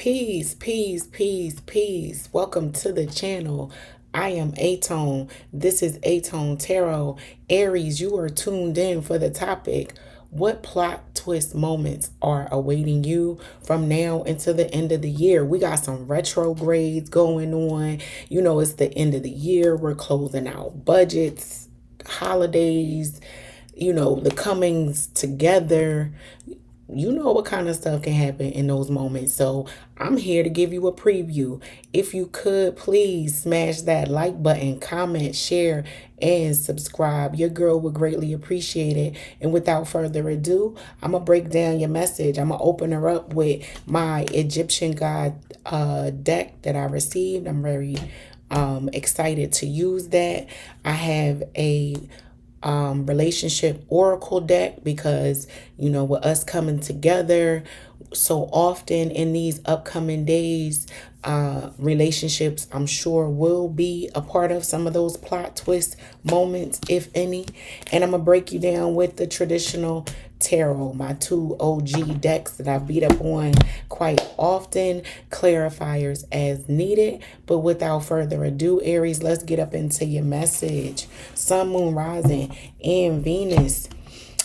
Peace, peace, peace, peace. Welcome to the channel. I am Atone. This is aToneTarot. Aries, you are tuned in for the topic. What plot twist moments are awaiting you from now until the end of the year? We got some retrogrades going on. You know, it's the end of the year. We're closing out budgets, holidays, you know, the comings together. You know what kind of stuff can happen in those moments. So I'm here to give you a preview. If you could, please smash that like button, comment, share, and subscribe. Your girl would greatly appreciate it. And without further ado, I'm going to break down your message. I'm going to open her up with my Egyptian God deck that I received. I'm very excited to use that. I have a relationship oracle deck because, you know, with us coming together so often in these upcoming days, relationships I'm sure will be a part of some of those plot twist moments, if any. And I'm gonna break you down with the traditional tarot, my two OG decks that I beat up on quite often, clarifiers as needed. But without further ado, Aries, let's get up into your message. Sun, Moon, Rising, and Venus.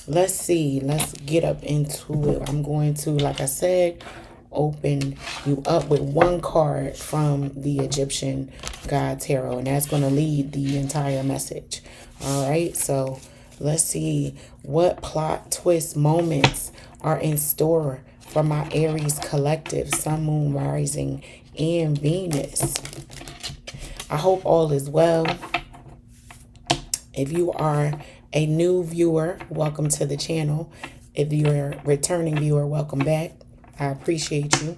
Let's see. Let's get up into it. I'm going to, like I said, open you up with one card from the Egyptian God Tarot, and that's going to lead the entire message. All right, so let's see what plot twist moments are in store for my Aries collective, Sun, Moon, Rising, and Venus. I hope all is well. If you are a new viewer, welcome to the channel. If you're a returning viewer, welcome back. I appreciate you.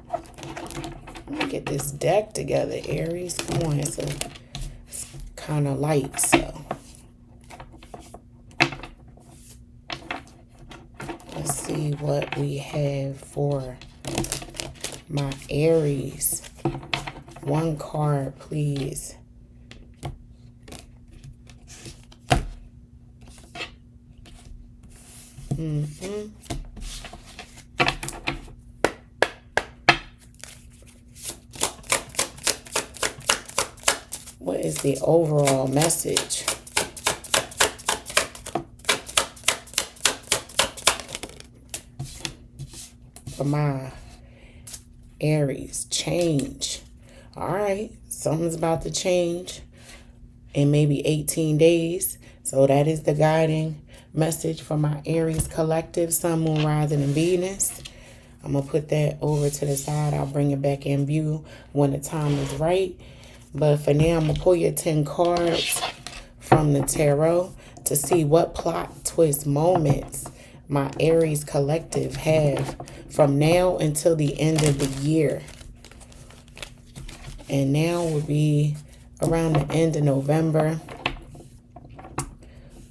Let me get this deck together, Aries. Come on, it's kind of light, so let's see what we have for my Aries. One card, please. What is the overall message? For my Aries, change. All right, something's about to change in maybe 18 days. So that is the guiding message for my Aries collective, Sun, Moon, Rising, and Venus. I'm going to put that over to the side. I'll bring it back in view when the time is right. But for now, I'm going to pull your 10 cards from the tarot to see what plot twist moments my Aries collective have from now until the end of the year. And now will be around the end of November.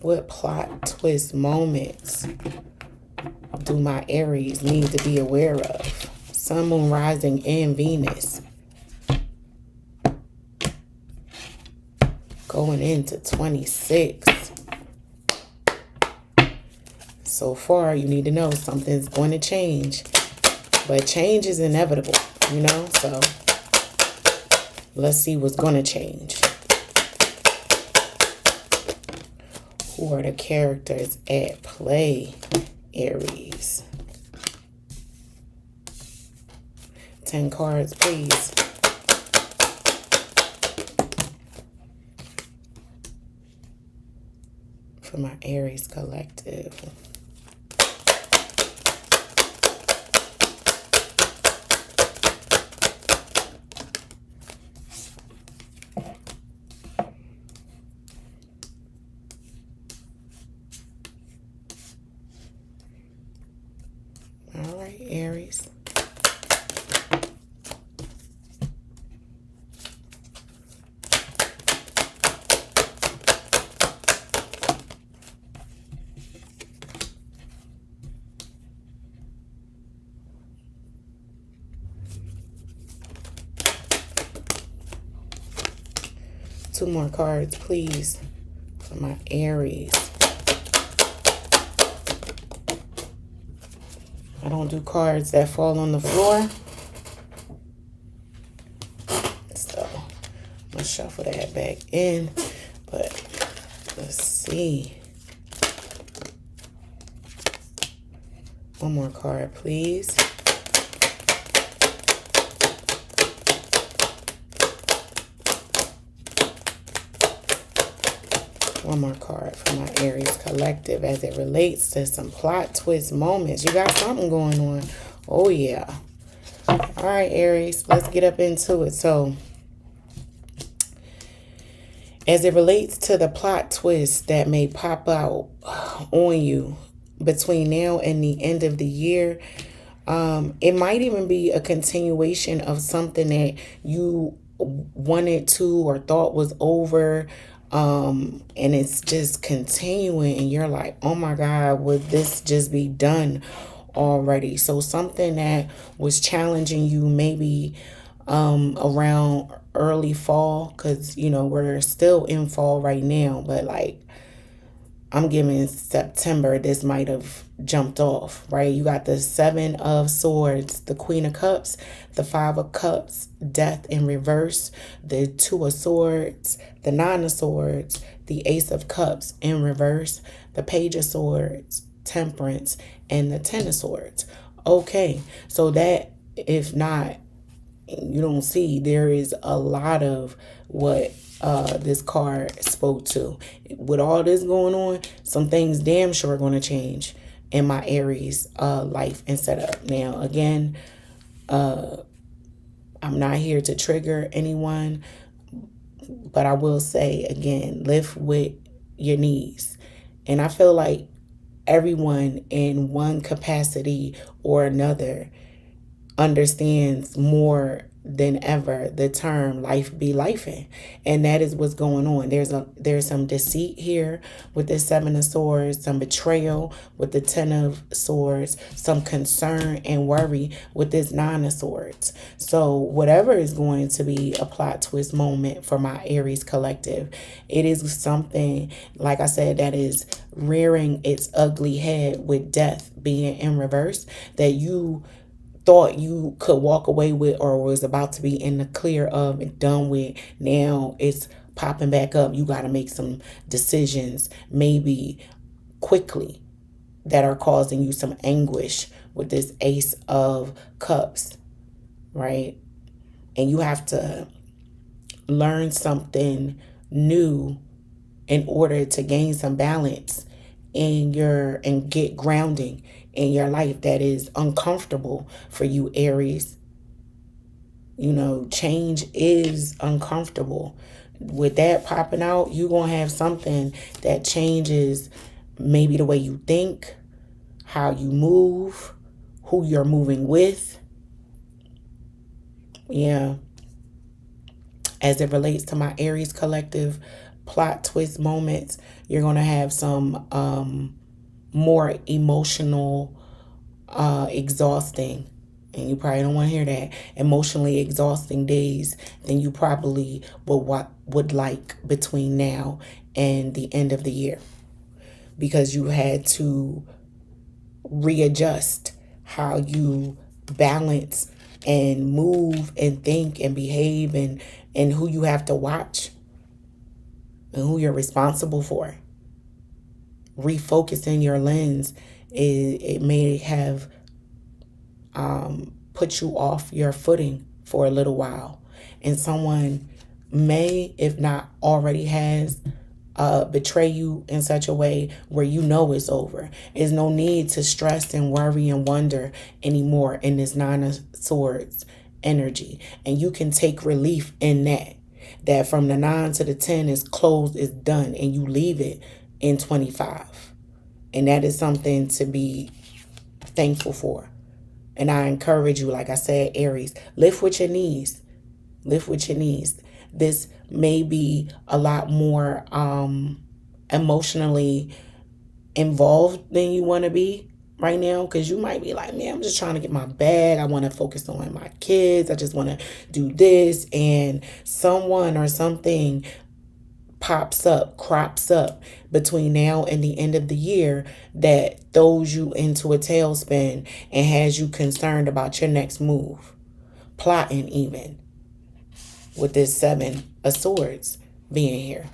What plot twist moments do my Aries need to be aware of? Sun, Moon, Rising, and Venus. Going into 26. So far, you need to know something's going to change. But change is inevitable, you know? So let's see what's going to change. Who are the characters at play, Aries? 10 cards, please. For my Aries collective. All right, Aries. Two more cards, please, for my Aries. I don't do cards that fall on the floor. Let's shuffle that back in. But let's see. One more card, please. One more card for my Aries collective as it relates to some plot twist moments. You got something going on. Oh, yeah. All right, Aries, let's get up into it. So, as it relates to the plot twist that may pop out on you between now and the end of the year, it might even be a continuation of something that you wanted to or thought was over, and it's just continuing, and you're like, oh my God, would this just be done already? So something that was challenging you maybe around early fall, because we're still in fall right now, but like I'm giving September, this might have jumped off, right? You got the Seven of Swords, the Queen of Cups, the Five of Cups, Death in reverse, the Two of Swords, the Nine of Swords, the Ace of Cups in reverse, the Page of Swords, Temperance, and the Ten of Swords. Okay, so that, if not, you don't see, there is a lot of what this card spoke to. With all this going on, some things damn sure are going to change in my Aries life and setup. Now, again, I'm not here to trigger anyone, but I will say, again, lift with your knees. And I feel like everyone in one capacity or another understands more than ever the term life be lifing, and that is what's going on. There's some deceit here with the Seven of Swords, some betrayal with the Ten of Swords, some concern and worry with this Nine of Swords. So whatever is going to be a plot twist moment for my Aries collective, it is something, like I said, that is rearing its ugly head with death being in reverse, that you thought you could walk away with or was about to be in the clear of and done with. Now it's popping back up. You got to make some decisions, maybe quickly, that are causing you some anguish with this Ace of Cups, right? And you have to learn something new in order to gain some balance and get grounding in your life that is uncomfortable for you, Aries. Change is uncomfortable. With that popping out, you're going to have something that changes maybe the way you think, how you move, who you're moving with. Yeah. As it relates to my Aries collective plot twist moments, you're going to have some more emotional, exhausting, and you probably don't want to hear that, emotionally exhausting days than you probably would like between now and the end of the year, because you had to readjust how you balance and move and think and behave, and who you have to watch and who you're responsible for. Refocusing your lens, it may have put you off your footing for a little while. And someone may, if not already has, betray you in such a way where it's over. There's no need to stress and worry and wonder anymore in this Nine of Swords energy. And you can take relief in that from the 9 to the 10 is closed, is done, and you leave it in 25. And that is something to be thankful for. And I encourage you, like I said, Aries, lift with your knees. Lift with your knees. This may be a lot more emotionally involved than you want to be right now, because you might be like, man, I'm just trying to get my bag. I want to focus on my kids. I just want to do this. And someone or something crops up between now and the end of the year that throws you into a tailspin and has you concerned about your next move, plotting even. with this 7 of Swords being here.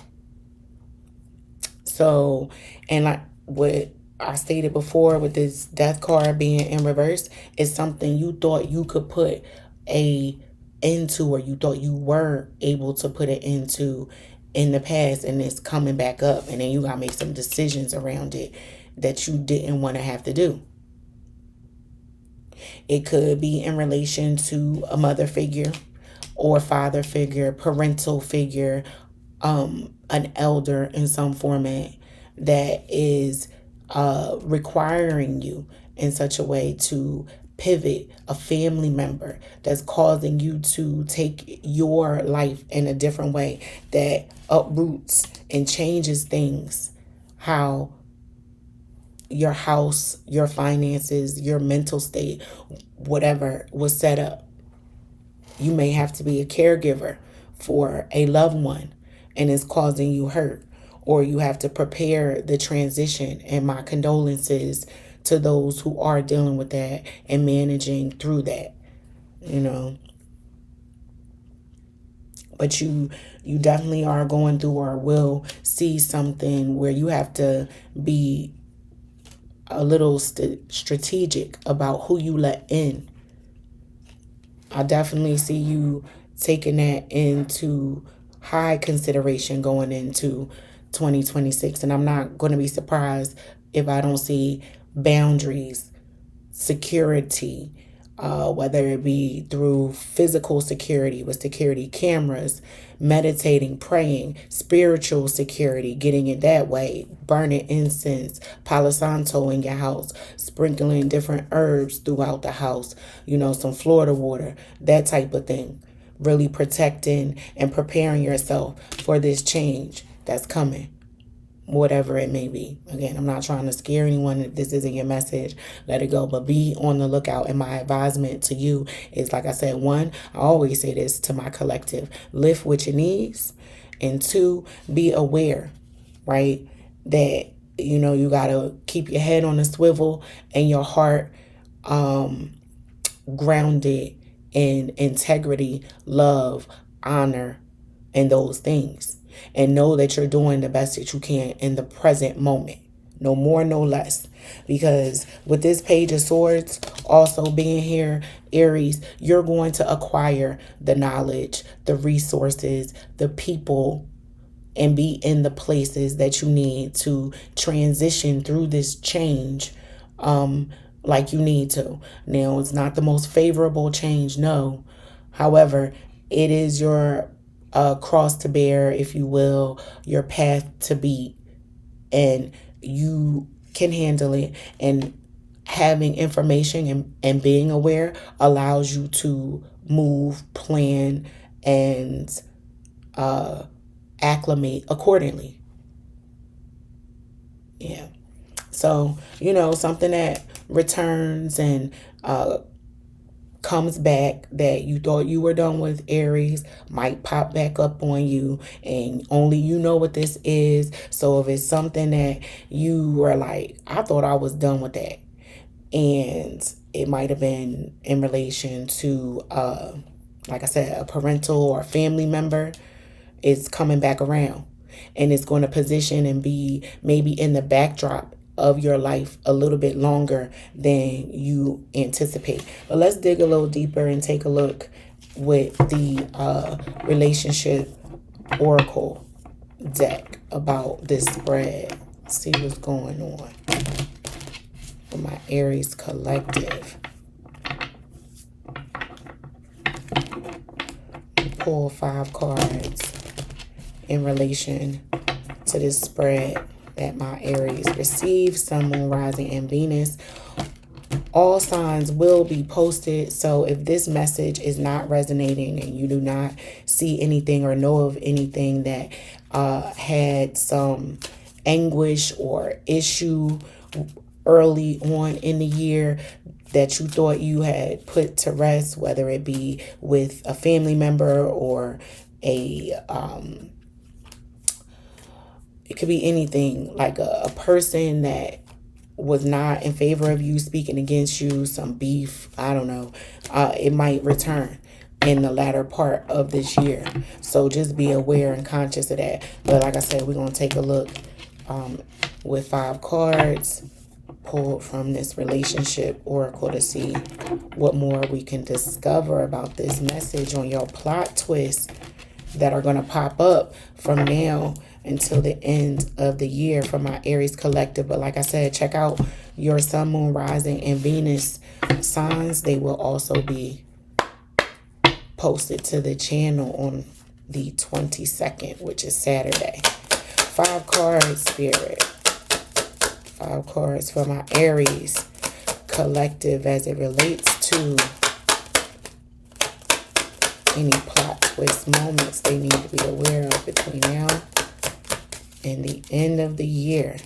So, and like what I stated before with this Death card being in reverse, is something you thought you could put a into, or you thought you were able to put it into in the past, and it's coming back up, and then you gotta make some decisions around it that you didn't want to have to do. It could be in relation to a mother figure or father figure, parental figure, an elder in some format that is requiring you in such a way to pivot, a family member that's causing you to take your life in a different way, that uproots and changes things, how your house, your finances, your mental state, whatever was set up. You may have to be a caregiver for a loved one and it's causing you hurt, or you have to prepare the transition. And my condolences to those who are dealing with that and managing through that, you know. But you definitely are going through, or will see something where you have to be a little strategic about who you let in. I definitely see you taking that into high consideration going into 2026. And I'm not going to be surprised if I don't see boundaries, security, whether it be through physical security with security cameras, meditating, praying, spiritual security, getting it that way, burning incense, Palo Santo in your house, sprinkling different herbs throughout the house, you know, some Florida water, that type of thing. Really protecting and preparing yourself for this change that's coming, whatever it may be. Again, I'm not trying to scare anyone. If this isn't your message, let it go. But be on the lookout. And my advisement to you is, like I said, 1, I always say this to my collective: lift with your knees. And 2, be aware, right? That, you know, you got to keep your head on a swivel and your heart grounded in integrity, love, honor, and those things. And know that you're doing the best that you can in the present moment. No more, no less. Because with this Page of Swords also being here, Aries, you're going to acquire the knowledge, the resources, the people, and be in the places that you need to transition through this change like you need to. Now, it's not the most favorable change, no. However, it is your cross to bear, if you will, your path to beat, and you can handle it. And having information and being aware allows you to move, plan, and acclimate accordingly. Yeah. So, you know, something that returns and comes back that you thought you were done with, Aries, might pop back up on you, and only you know what this is. So if it's something that you were like, I thought I was done with that, and it might have been in relation to like I said, a parental or family member, is coming back around, and it's going to position and be maybe in the backdrop of your life a little bit longer than you anticipate. But let's dig a little deeper and take a look with the relationship oracle deck about this spread. See what's going on for my Aries collective. Pull 5 cards in relation to this spread that my Aries receive. Sun, Moon, Rising, and Venus. All signs will be posted. So if this message is not resonating and you do not see anything or know of anything that had some anguish or issue early on in the year that you thought you had put to rest, whether it be with a family member or a it could be anything, like a person that was not in favor of you, speaking against you, some beef, I don't know, it might return. in the latter part of this year. So just be aware and conscious of that. But like I said, we're going to take a look with 5 cards pulled from this relationship oracle to see what more we can discover about this message on your plot twists that are going to pop up from now until the end of the year for my Aries collective. But like I said, check out your sun, moon, rising, and Venus signs. They will also be posted to the channel on the 22nd, which is Saturday. 5 cards, Spirit. 5 cards for my Aries collective as it relates to any plot twist moments they need to be aware of between now and the end of the year.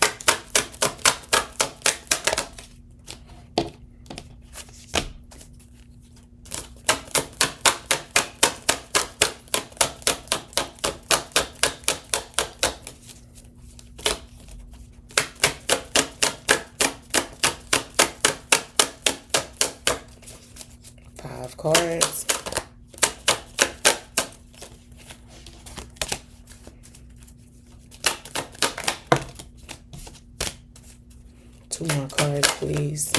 Five cards. Two more cards, please.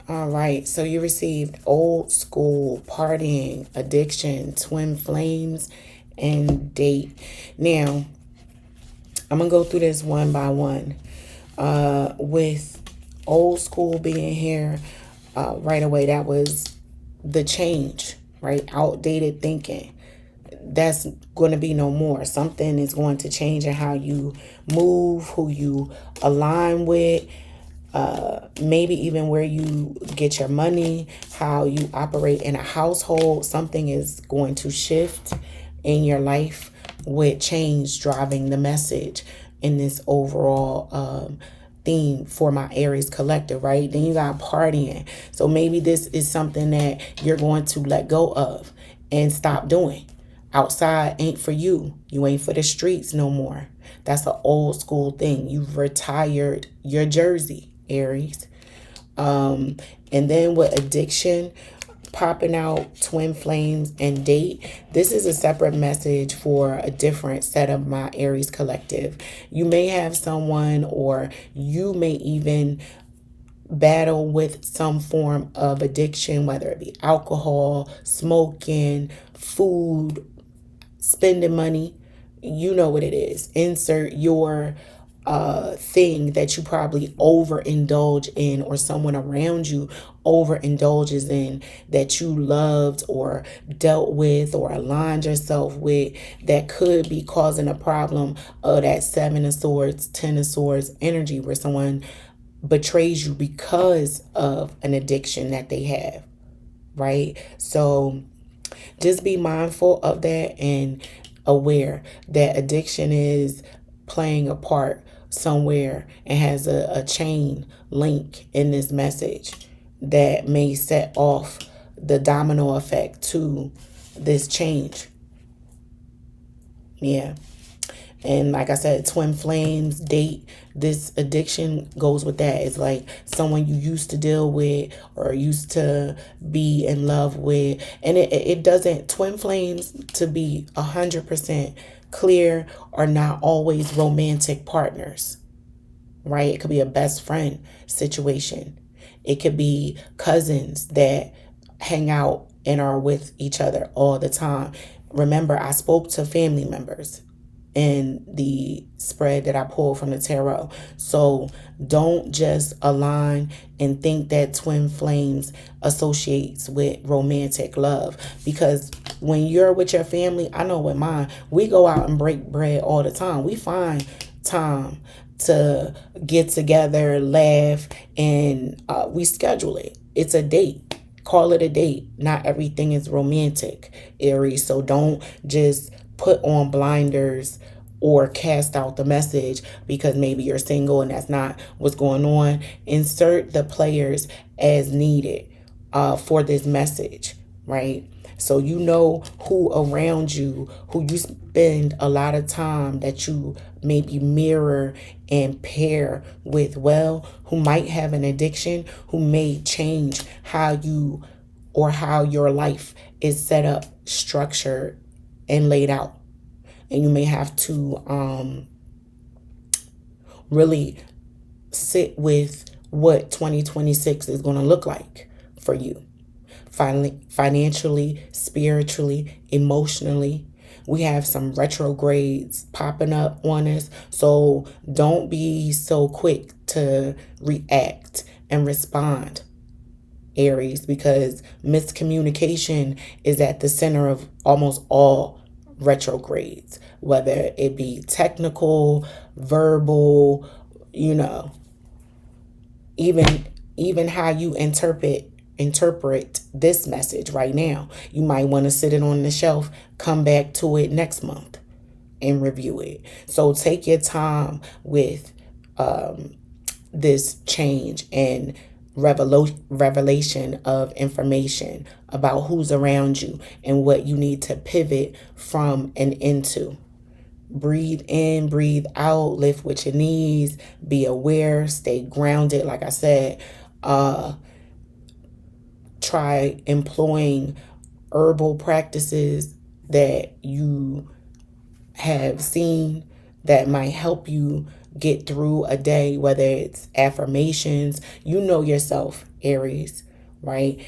All right, so you received old school, partying, addiction, twin flames, and date. Now, I'm going to go through this one by one. With old school being here right away, that was the change, right? Outdated thinking. That's going to be no more. Something is going to change in how you move, who you align with, maybe even where you get your money, how you operate in a household. Something is going to shift in your life with change driving the message in this overall theme for my Aries collective, right? Then you got partying. So maybe this is something that you're going to let go of and stop doing. Outside ain't for you. You ain't for the streets no more. That's an old school thing. You've retired your jersey, Aries. And then with addiction popping out, twin flames, and date, this is a separate message for a different set of my Aries collective. You may have someone, or you may even battle with some form of addiction, whether it be alcohol, smoking, food, spending money. You know what it is. Insert your thing that you probably overindulge in, or someone around you overindulges in, that you loved or dealt with or aligned yourself with, that could be causing a problem of that 7 of Swords, 10 of Swords energy, where someone betrays you because of an addiction that they have, right? So just be mindful of that and aware that addiction is playing a part somewhere and has a chain link in this message that may set off the domino effect to this change. Yeah. And like I said, twin flames, date, this addiction goes with that. It's like someone you used to deal with or used to be in love with. And it doesn't, twin flames, to be 100% clear, are not always romantic partners, right? It could be a best friend situation. It could be cousins that hang out and are with each other all the time. Remember, I spoke to family members in the spread that I pulled from the tarot. So don't just align and think that twin flames associates with romantic love, because when you're with your family, I know with mine, we go out and break bread all the time. We find time to get together, laugh, and we schedule it. It's a date. Call it a date. Not everything is romantic, Aries. So don't just put on blinders or cast out the message because maybe you're single and that's not what's going on. Insert the players as needed for this message. right? So you know who around you, who you spend a lot of time that you maybe mirror and pair with, well, who might have an addiction, who may change how you or how your life is set up, structured, and laid out. And you may have to really sit with what 2026 is going to look like for you. Finally, financially, spiritually, emotionally. We have some retrogrades popping up on us. So don't be so quick to react and respond, Aries, because miscommunication is at the center of almost all retrogrades, whether it be technical, verbal, you know, even how you interpret this message right now. You might want to sit it on the shelf, come back to it next month and review it. So take your time with this change and revelation of information about who's around you and what you need to pivot from and into. Breathe in, breathe out, lift with your knees, be aware, stay grounded. Like I said, try employing herbal practices that you have seen that might help you get through a day, whether it's affirmations. You know yourself, Aries, right?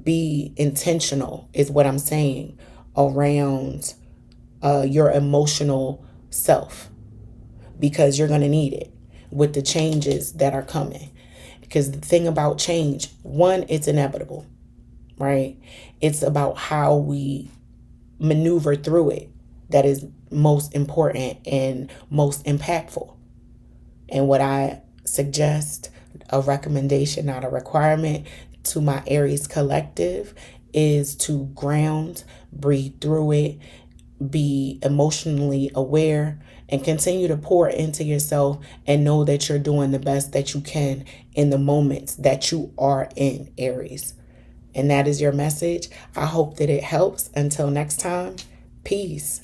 Be intentional, is what I'm saying, around your emotional self, because you're going to need it with the changes that are coming. Because the thing about change, one, it's inevitable, right? It's about how we maneuver through it that is most important and most impactful. And what I suggest, a recommendation, not a requirement, to my Aries collective is to ground, breathe through it, be emotionally aware, and continue to pour into yourself and know that you're doing the best that you can in the moments that you are in, Aries. And that is your message. I hope that it helps. Until next time, peace.